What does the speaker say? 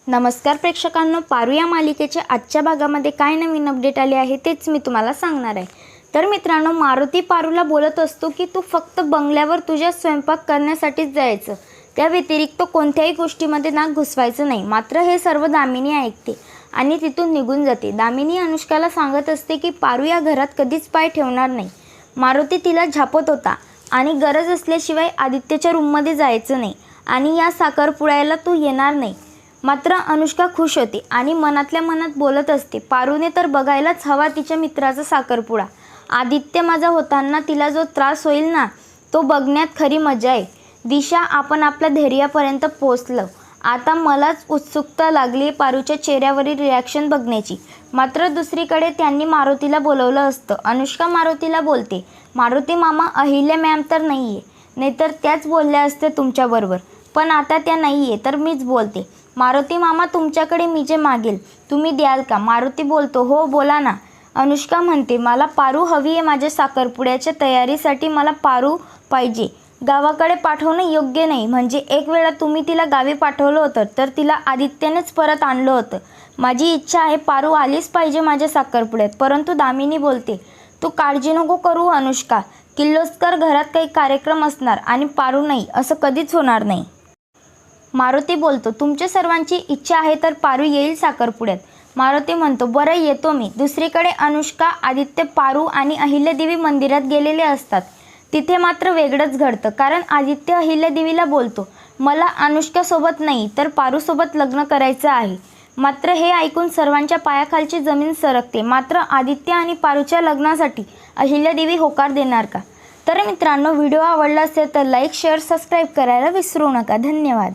नमस्कार प्रेक्षकांनो, पारू या मालिकेच्या आजच्या भागामध्ये काय नवीन अपडेट आले आहे तेच मी तुम्हाला सांगणार आहे। तर मित्रांनो, मारुती पारूला बोलत असतो की तू फक्त बंगल्यावर तुझ्या स्वयंपाक करण्यासाठीच जायचं, त्या व्यतिरिक्त कोणत्याही गोष्टीमध्ये नाक घुसवायचं नाही। मात्र हे सर्व दामिनी ऐकते आणि तिथून निघून जाते। दामिनी अनुष्काला सांगत असते की पारू या घरात कधीच पाय ठेवणार नाही। मारुती तिला झापत होता आणि गरज असल्याशिवाय आदित्यच्या रूममध्ये जायचं नाही आणि या साखरपुड्याला तू येणार नाही। मात्र अनुष्का खुश होते आणि मनातल्या मनात बोलत असते, पारूने तर बघायलाच हवा तिच्या मित्राचा साखरपुडा। आदित्य माझा होताना तिला जो त्रास होईल ना, तो बघण्यात खरी मजा आहे। दिशा, आपण आपल्या धैर्यापर्यंत पोहोचलो। आता मलाच उत्सुकता लागली पारूच्या चेहऱ्यावरील रिॲक्शन बघण्याची। मात्र दुसरीकडे त्यांनी मारुतीला बोलवलं असतं। अनुष्का मारुतीला बोलते, मारुती मामा, अहिल्या मॅम तर नाही आहे, नाहीतर त्याच बोलल्या असते तुमच्याबरोबर, पण आता त्या नाही आहे तर मीच बोलते। मारुती मामा, तुमच्याकडे मी जे मागेल तुम्ही द्याल का? मारुती बोलतो, हो बोला ना। अनुष्का म्हणते, मला पारू हवी आहे माझ्या साखरपुड्याच्या तयारीसाठी, मला पारू पाहिजे। गावाकडे पाठवणं योग्य नाही, म्हणजे एक वेळा तुम्ही तिला गावी पाठवलं होतं तर तिला आदित्यनेच परत आणलं होतं। माझी इच्छा आहे पारू आलीच पाहिजे माझ्या साखरपुड्यात। परंतु दामिनी बोलते, तू काळजी नको करू अनुष्का, किर्लोस्कर घरात काही कार्यक्रम असणार आणि पारू नाही, असं कधीच होणार नाही। मारुती बोलतो, तुमच्या सर्वांची इच्छा आहे तर पारू येईल साखरपुड्यात। मारुती म्हणतो, बरं येतो मी। दुसरीकडे अनुष्का, आदित्य, पारू आणि अहिल्यादेवी मंदिरात गेलेले असतात। तिथे मात्र वेगळंच घडतं, कारण आदित्य अहिल्यादेवीला बोलतो, मला अनुष्कासोबत नाही तर पारूसोबत लग्न करायचं आहे। मात्र हे ऐकून सर्वांच्या पायाखालची जमीन सरकते। मात्र आदित्य आणि पारूच्या लग्नासाठी अहिल्यादेवी होकार देणार का? तर मित्रांनो, व्हिडिओ आवडला असेल तर लाईक, शेअर, सबस्क्राईब करायला विसरू नका। धन्यवाद।